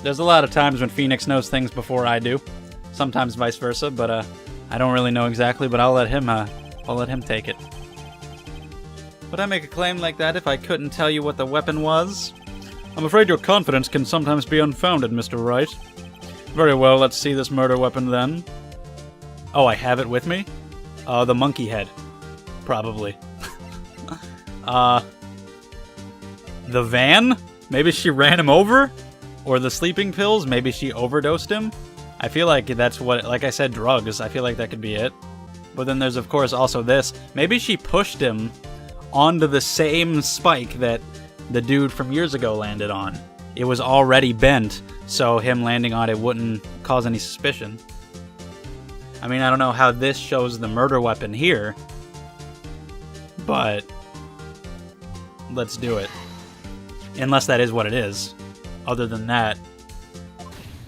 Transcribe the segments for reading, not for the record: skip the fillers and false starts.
There's a lot of times when Phoenix knows things before I do. Sometimes vice versa, but I don't really know exactly, but I'll let him take it. Would I make a claim like that if I couldn't tell you what the weapon was? I'm afraid your confidence can sometimes be unfounded, Mr. Wright. Very well, let's see this murder weapon then. Oh, I have it with me? The monkey head. Probably. The van? Maybe she ran him over? Or the sleeping pills? Maybe she overdosed him? I feel like that's what, like I said, drugs. I feel like that could be it. But then there's, of course, also this. Maybe she pushed him onto the same spike that the dude from years ago landed on. It was already bent, so him landing on it wouldn't cause any suspicion. I mean, I don't know how this shows the murder weapon here, but let's do it. Unless that is what it is. Other than that,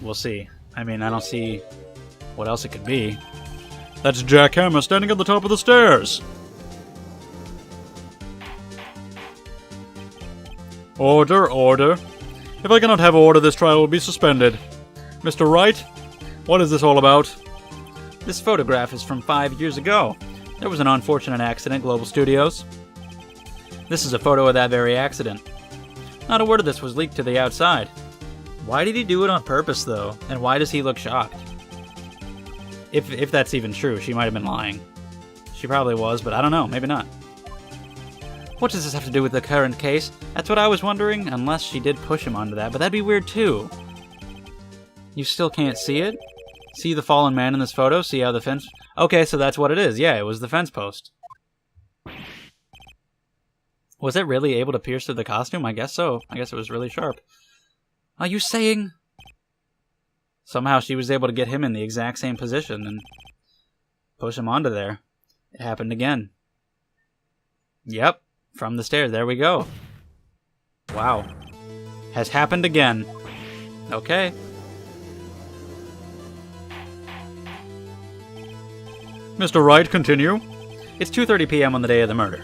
we'll see. I mean, I don't see what else it could be. That's Jack Hammer standing at the top of the stairs. Order, order. If I cannot have order, this trial will be suspended. Mr. Wright, what is this all about? This photograph is from 5 years ago. There was an unfortunate accident at Global Studios. This is a photo of that very accident. Not a word of this was leaked to the outside. Why did he do it on purpose, though? And why does he look shocked? If that's even true, she might have been lying. She probably was, but I don't know, maybe not. What does this have to do with the current case? That's what I was wondering, unless she did push him onto that, but that'd be weird too. You still can't see it? See the fallen man in this photo? See how the fence... Okay, so that's what it is. Yeah, it was the fence post. Was it really able to pierce through the costume? I guess so. I guess it was really sharp. Are you saying... Somehow she was able to get him in the exact same position and push him onto there. It happened again. Yep, from the stairs. There we go. Wow. Has happened again. Okay. Mr. Wright, continue. It's 2:30 p.m. on the day of the murder.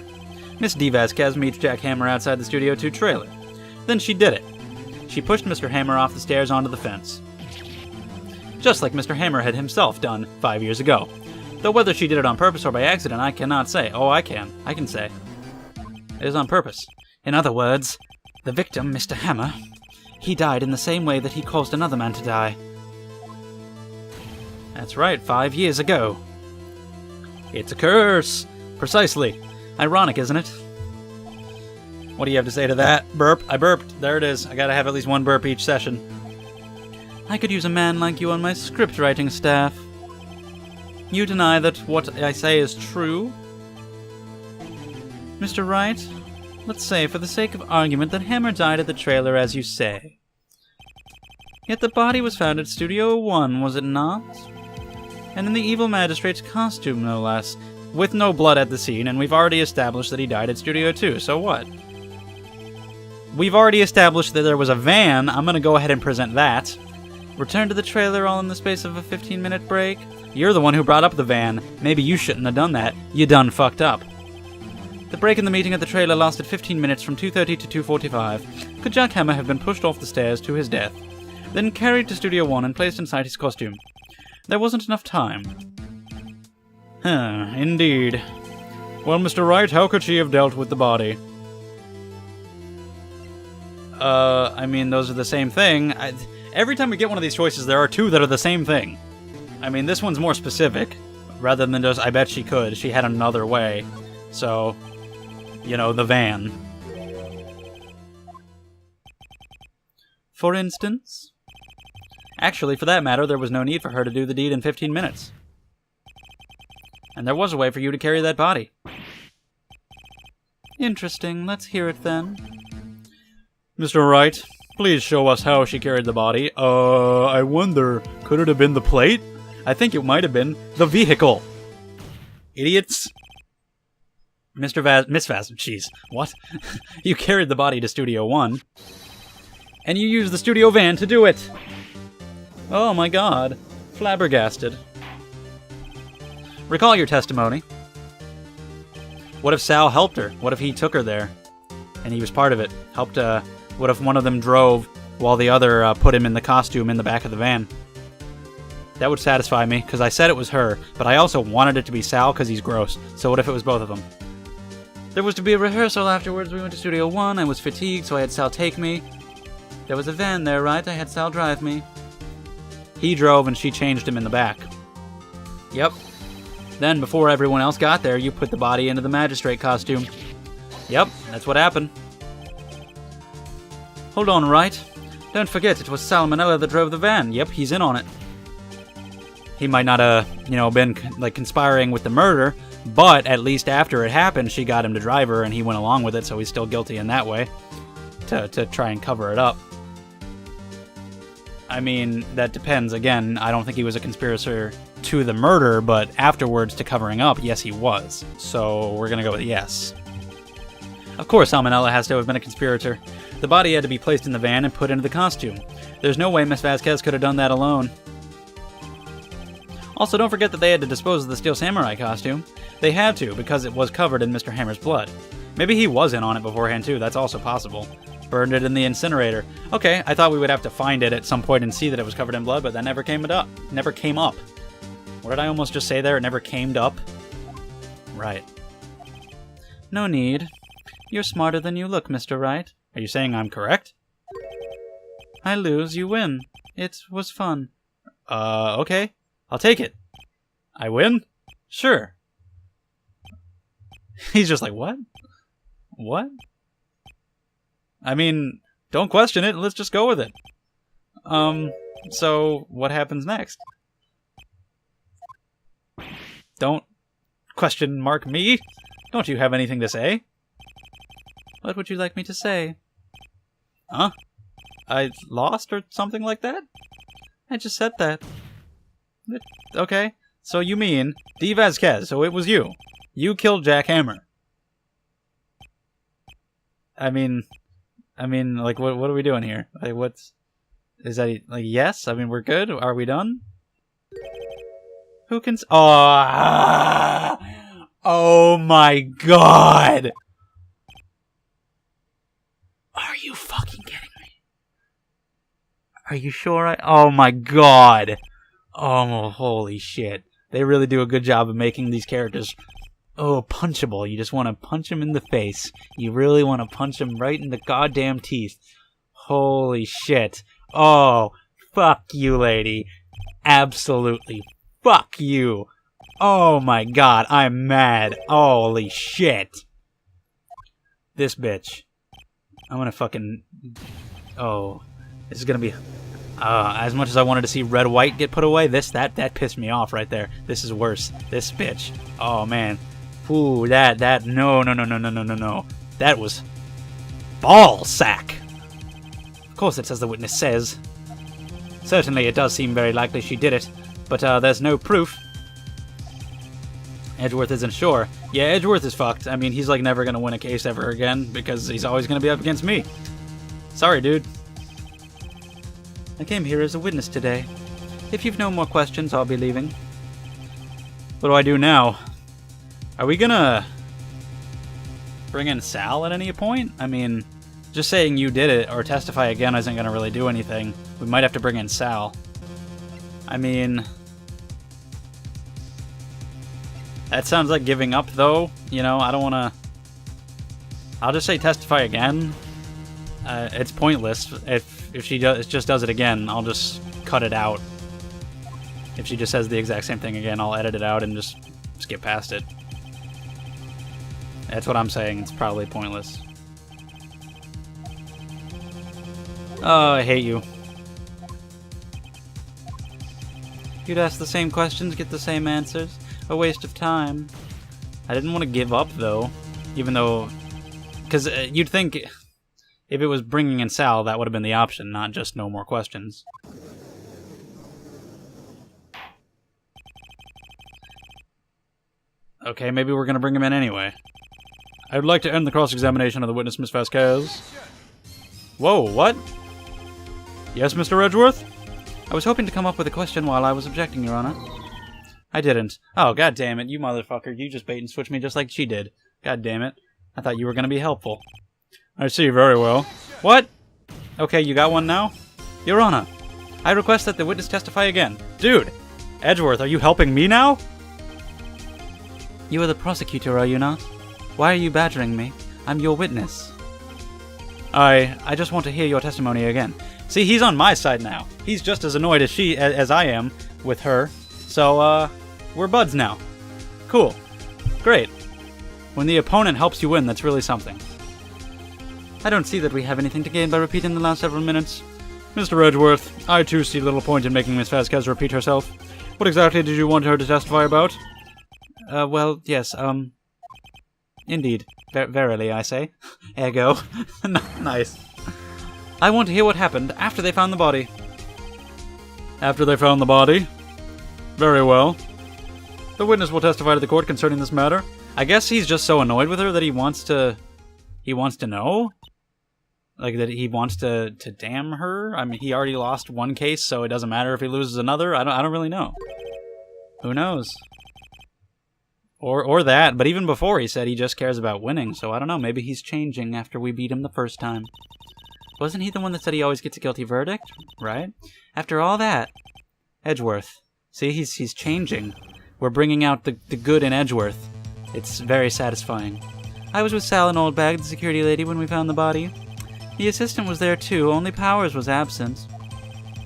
Miss D. Vasquez meets Jack Hammer outside the Studio 2 trailer. Then she did it. She pushed Mr. Hammer off the stairs onto the fence. Just like Mr. Hammer had himself done 5 years ago. Though whether she did it on purpose or by accident, I cannot say. Oh, I can. I can say. It is on purpose. In other words, the victim, Mr. Hammer, he died in the same way that he caused another man to die. That's right, 5 years ago. It's a curse! Precisely. Ironic, isn't it? What do you have to say to that? Burp. I burped. There it is. I gotta have at least one burp each session. I could use a man like you on my script writing staff. You deny that what I say is true? Mr. Wright, let's say, for the sake of argument, that Hammer died at the trailer as you say. Yet the body was found at Studio 1, was it not? And in the evil magistrate's costume, no less. With no blood at the scene, and we've already established that he died at Studio 2, so what? We've already established that there was a van. I'm gonna go ahead and present that. Return to the trailer all in the space of a 15-minute break? You're the one who brought up the van. Maybe you shouldn't have done that. You done fucked up. The break in the meeting at the trailer lasted 15 minutes from 2:30 to 2:45. Could Jack Hammer have been pushed off the stairs to his death, then carried to Studio 1 and placed inside his costume? There wasn't enough time. Indeed. Well, Mr. Wright, how could she have dealt with the body? I mean, those are the same thing. Every time we get one of these choices, there are two that are the same thing. I mean, this one's more specific, rather than just, I bet she could. She had another way. So, you know, the van. For instance? Actually, for that matter, there was no need for her to do the deed in 15 minutes. And there was a way for you to carry that body. Interesting. Let's hear it then. Mr. Wright, please show us how she carried the body. I wonder, could it have been the plate? I think it might have been the vehicle. Idiots. Miss Vaz, jeez, what? You carried the body to Studio 1. And you used the studio van to do it. Oh my god. Flabbergasted. Recall your testimony. What if Sal helped her? What if he took her there? And he was part of it. Helped, what if one of them drove while the other put him in the costume in the back of the van. That would satisfy me, because I said it was her, but I also wanted it to be Sal because he's gross. So what if it was both of them? There was to be a rehearsal afterwards. We went to Studio 1. I was fatigued, so I had Sal take me. There was a van there, right? I had Sal drive me. He drove, and she changed him in the back. Yep. Then, before everyone else got there, you put the body into the magistrate costume. Yep, that's what happened. Hold on, Wright. Don't forget, it was Salmonella that drove the van. Yep, he's in on it. He might not have, been, conspiring with the murder, but at least after it happened, she got him to drive her, and he went along with it, so he's still guilty in that way, to try and cover it up. I mean, that depends. Again, I don't think he was a conspirator to the murder, but afterwards to covering up, yes, he was. So we're gonna go with yes. Of course, Salmonella has to have been a conspirator. The body had to be placed in the van and put into the costume. There's no way Miss Vasquez could have done that alone. Also, don't forget that they had to dispose of the Steel Samurai costume. They had to, because it was covered in Mr. Hammer's blood. Maybe he was in on it beforehand, too. That's also possible. Burned it in the incinerator. Okay, I thought we would have to find it at some point and see that it was covered in blood, but that never came up. Never came up. What did I almost just say there? It never came up? Right. No need. You're smarter than you look, Mr. Wright. Are you saying I'm correct? I lose, you win. It was fun. Okay. I'll take it. I win? Sure. He's just like, what? What? I mean, don't question it. Let's just go with it. So what happens next? Don't question mark me. Don't you have anything to say? What would you like me to say? Huh? I lost or something like that? I just said that. Okay, so you mean D. Vasquez, so it was you. You killed Jack Hammer. I mean, like, what are we doing here? Like, is that, like, yes? I mean, we're good? Are we done? Who can... Oh my god! Are you fucking kidding me? Are you sure Oh my god! Oh, holy shit. They really do a good job of making these characters, punchable. You just want to punch them in the face. You really want to punch them right in the goddamn teeth. Holy shit. Oh, fuck you, lady. Absolutely. Fuck you. Oh my god, I'm mad. Holy shit. This bitch. I'm gonna fucking... Oh, this is gonna be... as much as I wanted to see Red White get put away, that pissed me off right there. This is worse. This bitch. Oh, man. Ooh, no. That was ball sack. Of course it's as the witness says. Certainly it does seem very likely she did it, but there's no proof. Edgeworth isn't sure. Yeah, Edgeworth is fucked. I mean, he's like never gonna win a case ever again, because he's always gonna be up against me. Sorry, dude. I came here as a witness today. If you've no more questions, I'll be leaving. What do I do now? Are we gonna bring in Sal at any point? I mean, just saying you did it or testify again isn't gonna really do anything. We might have to bring in Sal. I mean... That sounds like giving up, though. You know, I don't wanna... I'll just say testify again. It's pointless. If she just does it again, I'll just cut it out. If she just says the exact same thing again, I'll edit it out and just skip past it. That's what I'm saying. It's probably pointless. Oh, I hate you. You'd ask the same questions, get the same answers. A waste of time. I didn't want to give up, though. Even though... Because you'd think... If it was bringing in Sal, that would have been the option, not just no more questions. Okay, maybe we're going to bring him in anyway. I would like to end the cross-examination of the witness, Miss Vasquez. Whoa, what? Yes, Mr. Edgeworth? I was hoping to come up with a question while I was objecting, Your Honor. I didn't. Oh, god damn it, you motherfucker. You just bait and switch me just like she did. God damn it. I thought you were going to be helpful. I see, very well. What? Okay, you got one now? Your Honor, I request that the witness testify again. Dude! Edgeworth, are you helping me now? You are the prosecutor, are you not? Why are you badgering me? I'm your witness. I just want to hear your testimony again. See, he's on my side now. He's just as annoyed as I am with her. So, we're buds now. Cool. Great. When the opponent helps you win, that's really something. I don't see that we have anything to gain by repeating the last several minutes. Mr. Edgeworth, I too see little point in making Miss Vasquez repeat herself. What exactly did you want her to testify about? Well, yes, indeed. Verily, I say. Ergo. Nice. I want to hear what happened after they found the body. After they found the body? Very well. The witness will testify to the court concerning this matter. I guess he's just so annoyed with her that he wants to know? Like, that he wants to damn her? I mean, he already lost one case, so it doesn't matter if he loses another? I don't really know. Who knows? Or that, but even before he said he just cares about winning, so I don't know, maybe he's changing after we beat him the first time. Wasn't he the one that said he always gets a guilty verdict? Right? After all that... Edgeworth. See, he's changing. We're bringing out the good in Edgeworth. It's very satisfying. I was with Sal and Oldbag, the security lady, when we found the body. The assistant was there too, only Powers was absent.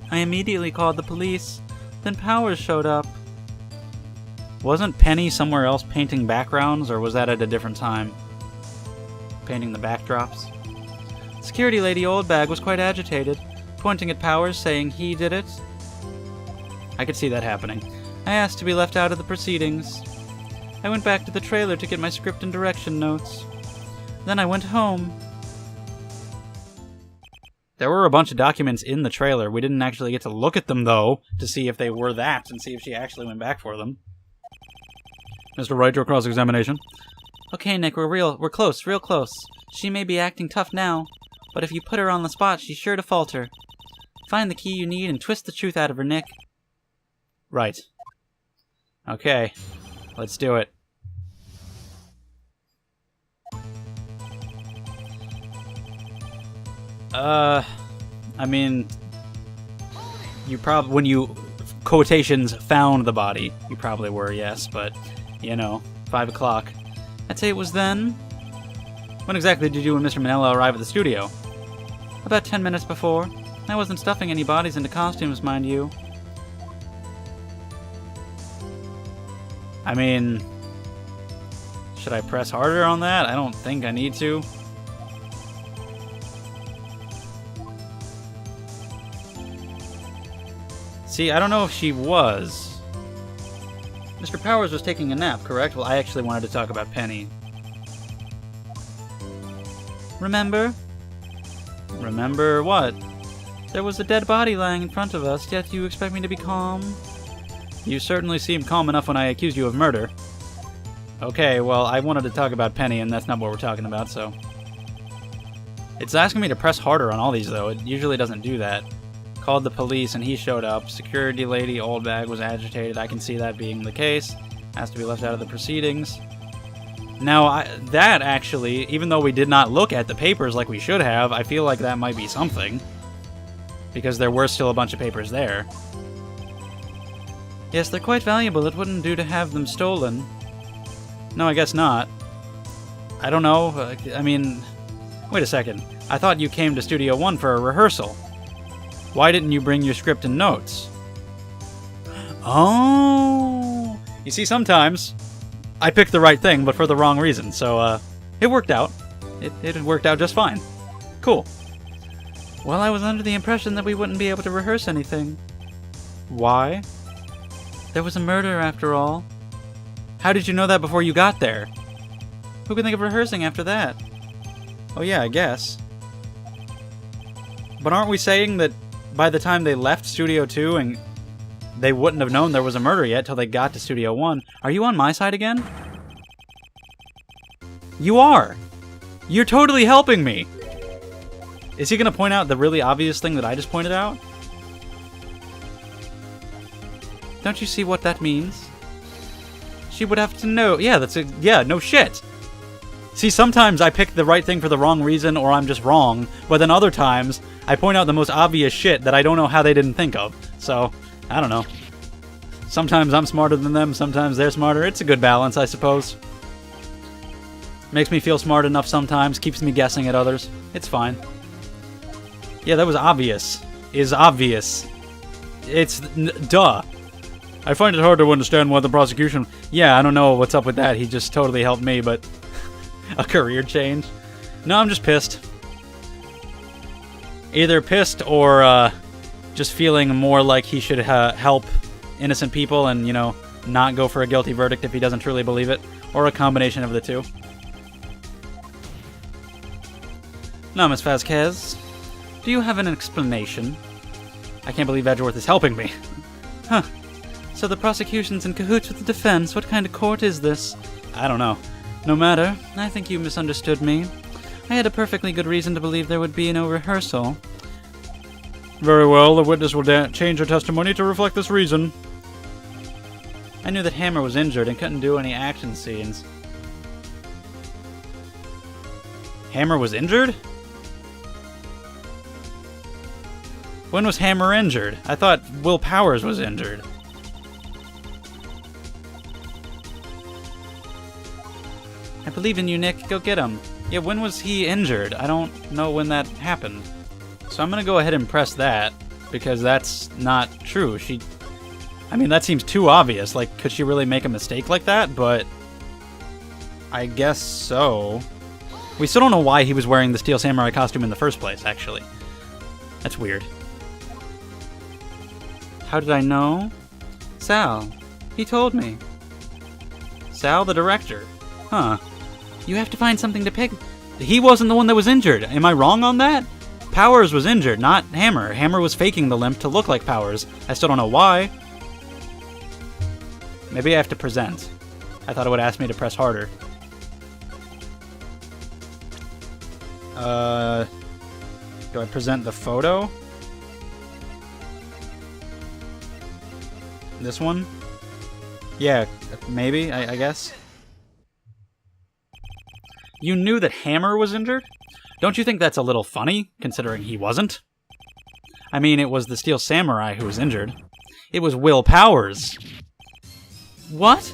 I immediately called the police. Then Powers showed up. Wasn't Penny somewhere else painting backgrounds, or was that at a different time? Painting the backdrops? Security lady Oldbag was quite agitated, pointing at Powers, saying he did it. I could see that happening. I asked to be left out of the proceedings. I went back to the trailer to get my script and direction notes. Then I went home. There were a bunch of documents in the trailer. We didn't actually get to look at them, though, to see if they were that, and see if she actually went back for them. Mr. Wright, your cross-examination. Okay, Nick, we're close, real close. She may be acting tough now, but if you put her on the spot, she's sure to falter. Find the key you need and twist the truth out of her, Nick. Right. Okay, let's do it. I mean, you when you, quotations, found the body, you probably were, yes, but, you know, 5 o'clock. I'd say it was then. When exactly did you and Mr. Manella arrive at the studio? About 10 minutes before. I wasn't stuffing any bodies into costumes, mind you. I mean, should I press harder on that? I don't think I need to. See, I don't know if she was. Mr. Powers was taking a nap, correct? Well, I actually wanted to talk about Penny. Remember? Remember what? There was a dead body lying in front of us, yet you expect me to be calm? You certainly seemed calm enough when I accused you of murder. Okay, well, I wanted to talk about Penny, and that's not what we're talking about, so... It's asking me to press harder on all these, though. It usually doesn't do that. Called the police, and he showed up. Security lady Oldbag was agitated. I can see that being the case. Has to be left out of the proceedings. Now, that actually, even though we did not look at the papers like we should have, I feel like that might be something. Because there were still a bunch of papers there. Yes, they're quite valuable. It wouldn't do to have them stolen. No, I guess not. I don't know. I mean, wait a second. I thought you came to Studio One for a rehearsal. Why didn't you bring your script and notes? Oh! You see, sometimes I picked the right thing, but for the wrong reason, so, it worked out. It worked out just fine. Cool. Well, I was under the impression that we wouldn't be able to rehearse anything. Why? There was a murder, after all. How did you know that before you got there? Who could think of rehearsing after that? Oh yeah, I guess. But aren't we saying that by the time they left Studio 2 and they wouldn't have known there was a murder yet till they got to Studio 1? Are you on my side again? You are! You're totally helping me! Is he gonna point out the really obvious thing that I just pointed out? Don't you see what that means? She would have to know. Yeah, no shit. See, sometimes I pick the right thing for the wrong reason, or I'm just wrong, but then other times, I point out the most obvious shit that I don't know how they didn't think of. So, I don't know. Sometimes I'm smarter than them, sometimes they're smarter. It's a good balance, I suppose. Makes me feel smart enough sometimes, keeps me guessing at others. It's fine. Yeah, that was obvious. Is obvious. It's... duh. I find it hard to understand why the prosecution... Yeah, I don't know what's up with that. He just totally helped me, but... a career change? No, I'm just pissed. Either pissed or, just feeling more like he should help innocent people and, you know, not go for a guilty verdict if he doesn't truly believe it. Or a combination of the two. Now, Miss Vasquez, do you have an explanation? I can't believe Edgeworth is helping me. Huh. So the prosecution's in cahoots with the defense. What kind of court is this? I don't know. No matter. I think you misunderstood me. I had a perfectly good reason to believe there would be no rehearsal. Very well. The witness will change her testimony to reflect this reason. I knew that Hammer was injured and couldn't do any action scenes. Hammer was injured? When was Hammer injured? I thought Will Powers was injured. I believe in you, Nick. Go get him. Yeah, when was he injured? I don't know when that happened. So I'm gonna go ahead and press that, because that's not true. I mean, that seems too obvious. Like, could she really make a mistake like that? But I guess so. We still don't know why he was wearing the Steel Samurai costume in the first place, actually. That's weird. How did I know? Sal. He told me. Sal, the director. Huh. You have to find something to pick. He wasn't the one that was injured. Am I wrong on that? Powers was injured, not Hammer. Hammer was faking the limp to look like Powers. I still don't know why. Maybe I have to present. I thought it would ask me to press harder. Do I present the photo? This one? Yeah, maybe, I guess. You knew that Hammer was injured? Don't you think that's a little funny, considering he wasn't? I mean, it was the Steel Samurai who was injured. It was Will Powers. What?